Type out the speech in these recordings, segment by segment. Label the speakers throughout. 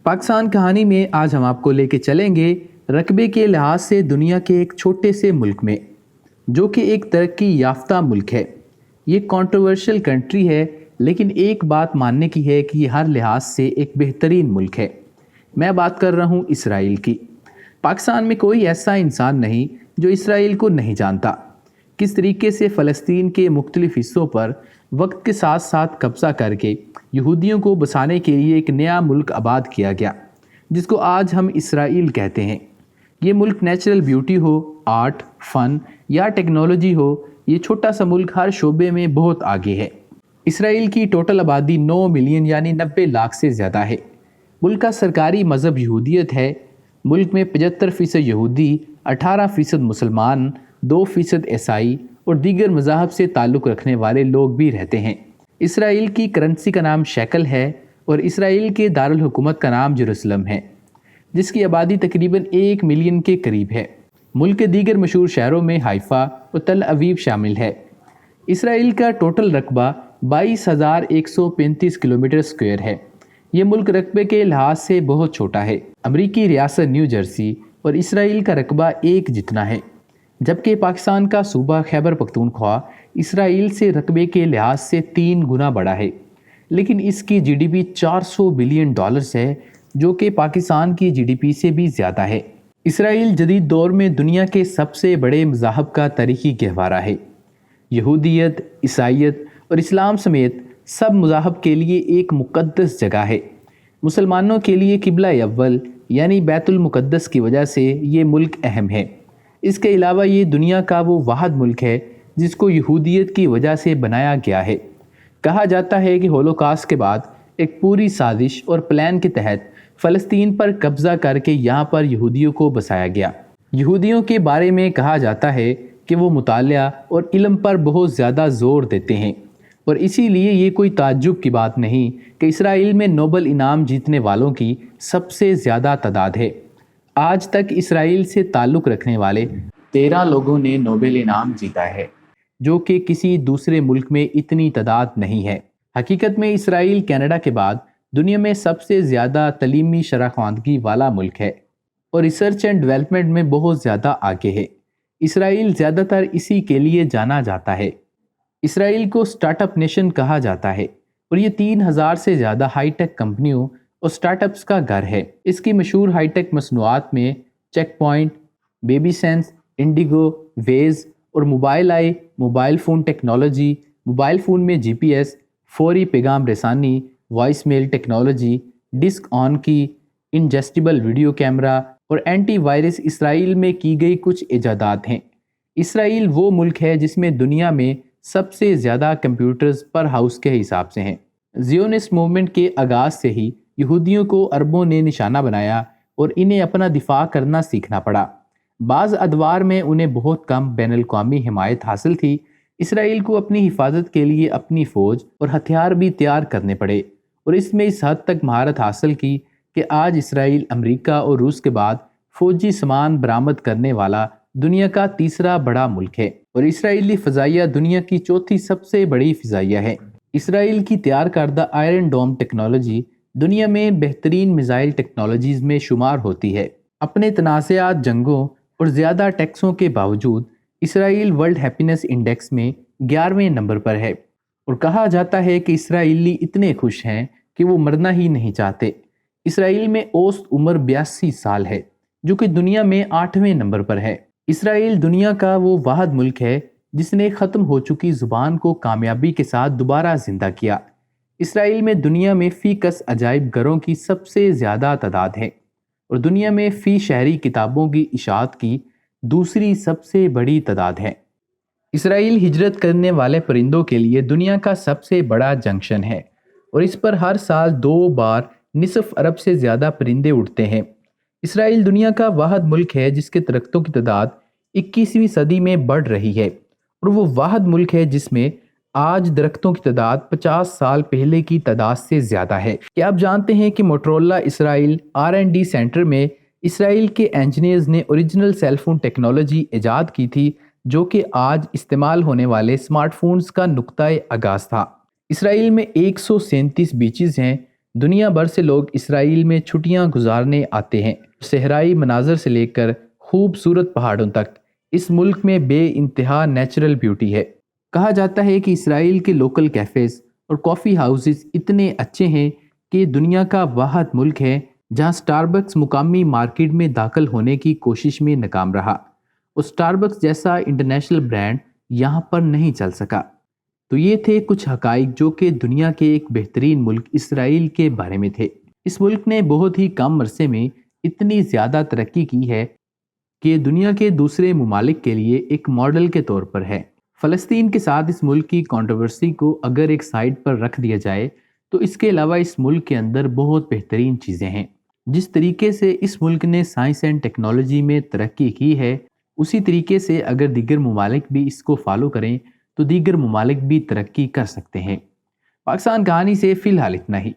Speaker 1: پاکستان کہانی میں آج ہم آپ کو لے کے چلیں گے رقبے کے لحاظ سے دنیا کے ایک چھوٹے سے ملک میں، جو کہ ایک ترقی یافتہ ملک ہے۔ یہ کنٹروورشل کنٹری ہے، لیکن ایک بات ماننے کی ہے کہ یہ ہر لحاظ سے ایک بہترین ملک ہے۔ میں بات کر رہا ہوں اسرائیل کی۔ پاکستان میں کوئی ایسا انسان نہیں جو اسرائیل کو نہیں جانتا۔ کس طریقے سے فلسطین کے مختلف حصوں پر وقت کے ساتھ ساتھ قبضہ کر کے یہودیوں کو بسانے کے لیے ایک نیا ملک آباد کیا گیا، جس کو آج ہم اسرائیل کہتے ہیں۔ یہ ملک نیچرل بیوٹی ہو، آرٹ، فن یا ٹیکنالوجی ہو، یہ چھوٹا سا ملک ہر شعبے میں بہت آگے ہے۔ اسرائیل کی ٹوٹل آبادی 9 ملین یعنی 90 لاکھ سے زیادہ ہے۔ ملک کا سرکاری مذہب یہودیت ہے۔ ملک میں 75% یہودی، 18% مسلمان، 2% عیسائی اور دیگر مذاہب سے تعلق رکھنے والے لوگ بھی رہتے ہیں۔ اسرائیل کی کرنسی کا نام شیکل ہے اور اسرائیل کے دارالحکومت کا نام یروشلم ہے، جس کی آبادی تقریباً 1 ملین کے قریب ہے۔ ملک کے دیگر مشہور شہروں میں حیفا اور تل ابیب شامل ہے۔ اسرائیل کا ٹوٹل رقبہ 22,135 کلومیٹر اسکوائر ہے۔ یہ ملک رقبے کے لحاظ سے بہت چھوٹا ہے۔ امریکی ریاست نیو جرسی اور اسرائیل کا رقبہ ایک جتنا ہے، جبکہ پاکستان کا صوبہ خیبر پختونخوا اسرائیل سے رقبے کے لحاظ سے 3 گنا بڑا ہے، لیکن اس کی جی ڈی پی $400 بلین ہے، جو کہ پاکستان کی جی ڈی پی سے بھی زیادہ ہے۔ اسرائیل جدید دور میں دنیا کے سب سے بڑے مذاہب کا تاریخی گہوارہ ہے۔ یہودیت، عیسائیت اور اسلام سمیت سب مذاہب کے لیے ایک مقدس جگہ ہے۔ مسلمانوں کے لیے قبلہ اول یعنی بیت المقدس کی وجہ سے یہ ملک اہم ہے۔ اس کے علاوہ یہ دنیا کا وہ واحد ملک ہے جس کو یہودیت کی وجہ سے بنایا گیا ہے۔ کہا جاتا ہے کہ ہولوکاسٹ کے بعد ایک پوری سازش اور پلان کے تحت فلسطین پر قبضہ کر کے یہاں پر یہودیوں کو بسایا گیا۔ یہودیوں کے بارے میں کہا جاتا ہے کہ وہ مطالعہ اور علم پر بہت زیادہ زور دیتے ہیں، اور اسی لیے یہ کوئی تعجب کی بات نہیں کہ اسرائیل میں نوبل انعام جیتنے والوں کی سب سے زیادہ تعداد ہے۔ آج تک اسرائیل سے تعلق رکھنے والے 13 لوگوں نے نوبل انعام جیتا ہے، جو کہ کسی دوسرے ملک میں اتنی تعداد نہیں ہے۔ حقیقت میں اسرائیل کینیڈا کے بعد دنیا میں سب سے زیادہ تعلیمی شراخواندگی والا ملک ہے اور ریسرچ اینڈ ڈیولپمنٹ میں بہت زیادہ آگے ہے۔ اسرائیل زیادہ تر اسی کے لیے جانا جاتا ہے۔ اسرائیل کو سٹارٹ اپ نیشن کہا جاتا ہے اور یہ 3000 سے زیادہ ہائی ٹیک کمپنیوں اور سٹارٹ اپس کا گھر ہے۔ اس کی مشہور ہائی ٹیک مصنوعات میں check point, baby sense, Indigo, Waze اور mobile eye, mobile phone technology, mobile phone میں جی پی ایس، فوری پیغام رسانی، voice mail technology, disk on key, ingestible video camera اور اینٹی وائرس اسرائیل میں کی گئی کچھ ایجادات ہیں۔ اسرائیل وہ ملک ہے جس میں دنیا میں سب سے زیادہ کمپیوٹرز پر ہاؤس کے حساب سے ہیں۔ زیونسٹ موومنٹ کے آغاز سے ہی یہودیوں کو عربوں نے نشانہ بنایا اور انہیں اپنا دفاع کرنا سیکھنا پڑا۔ بعض ادوار میں انہیں بہت کم بین الاقوامی حمایت حاصل تھی۔ اسرائیل کو اپنی حفاظت کے لیے اپنی فوج اور ہتھیار بھی تیار کرنے پڑے، اور اس میں اس حد تک مہارت حاصل کی کہ آج اسرائیل امریکہ اور روس کے بعد فوجی سامان برآمد کرنے والا دنیا کا تیسرا بڑا ملک ہے، اور اسرائیلی فضائیہ دنیا کی چوتھی سب سے بڑی فضائیہ ہے۔ اسرائیل کی تیار کردہ آئرن ڈوم ٹیکنالوجی دنیا میں بہترین میزائل ٹیکنالوجیز میں شمار ہوتی ہے۔ اپنے تنازعات، جنگوں اور زیادہ ٹیکسوں کے باوجود اسرائیل ورلڈ ہیپینس انڈیکس میں 11ویں نمبر پر ہے، اور کہا جاتا ہے کہ اسرائیلی اتنے خوش ہیں کہ وہ مرنا ہی نہیں چاہتے۔ اسرائیل میں اوسط عمر 82 سال ہے، جو کہ دنیا میں 8ویں نمبر پر ہے۔ اسرائیل دنیا کا وہ واحد ملک ہے جس نے ختم ہو چکی زبان کو کامیابی کے ساتھ دوبارہ زندہ کیا۔ اسرائیل میں دنیا میں فی کس عجائب گھروں کی سب سے زیادہ تعداد ہے، اور دنیا میں فی شہری کتابوں کی اشاعت کی دوسری سب سے بڑی تعداد ہے۔ اسرائیل ہجرت کرنے والے پرندوں کے لیے دنیا کا سب سے بڑا جنکشن ہے، اور اس پر ہر سال 2 بار نصف ارب سے زیادہ پرندے اڑتے ہیں۔ اسرائیل دنیا کا واحد ملک ہے جس کے درختوں کی تعداد 21ویں صدی میں بڑھ رہی ہے، اور وہ واحد ملک ہے جس میں آج درختوں کی تعداد 50 سال پہلے کی تعداد سے زیادہ ہے۔ کیا آپ جانتے ہیں کہ موٹرولا اسرائیل R&D سینٹر میں اسرائیل کے انجینئرز نے اوریجنل سیل فون ٹیکنالوجی ایجاد کی تھی، جو کہ آج استعمال ہونے والے اسمارٹ فونز کا نقطۂ آغاز تھا۔ اسرائیل میں 137 بیچز ہیں دنیا بھر سے لوگ اسرائیل میں چھٹیاں گزارنے آتے ہیں۔ صحرائی مناظر سے لے کر خوبصورت پہاڑوں تک اس ملک میں بے انتہا نیچرل بیوٹی ہے۔ کہا جاتا ہے کہ اسرائیل کے لوکل کیفیز اور کافی ہاؤسز اتنے اچھے ہیں کہ یہ دنیا کا واحد ملک ہے جہاں سٹاربکس مقامی مارکیٹ میں داخل ہونے کی کوشش میں ناکام رہا اور سٹاربکس جیسا انٹرنیشنل برانڈ یہاں پر نہیں چل سکا۔ تو یہ تھے کچھ حقائق جو کہ دنیا کے ایک بہترین ملک اسرائیل کے بارے میں تھے۔ اس ملک نے بہت ہی کم عرصے میں اتنی زیادہ ترقی کی ہے کہ دنیا کے دوسرے ممالک کے لیے ایک ماڈل کے طور پر ہے۔ فلسطین کے ساتھ اس ملک کی کنٹروورسی کو اگر ایک سائڈ پر رکھ دیا جائے تو اس کے علاوہ اس ملک کے اندر بہت بہترین چیزیں ہیں۔ جس طریقے سے اس ملک نے سائنس اینڈ ٹیکنالوجی میں ترقی کی ہے، اسی طریقے سے اگر دیگر ممالک بھی اس کو فالو کریں تو دیگر ممالک بھی ترقی کر سکتے ہیں۔ پاکستان کہانی سے فی الحال اتنا ہی۔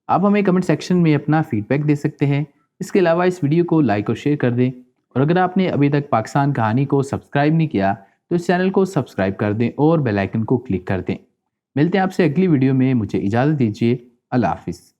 Speaker 1: آپ ہمیں کمنٹ سیکشن میں اپنا فیڈ بیک دے سکتے ہیں۔ اس کے علاوہ اس ویڈیو کو لائک اور شیئر کر دیں، اور اگر آپ نے ابھی تک پاکستان کہانی کو سبسکرائب نہیں کیا تو اس چینل کو سبسکرائب کر دیں اور بیل آئیکن کو کلک کر دیں۔ ملتے ہیں آپ سے اگلی ویڈیو میں، مجھے اجازت دیجیے، اللہ حافظ۔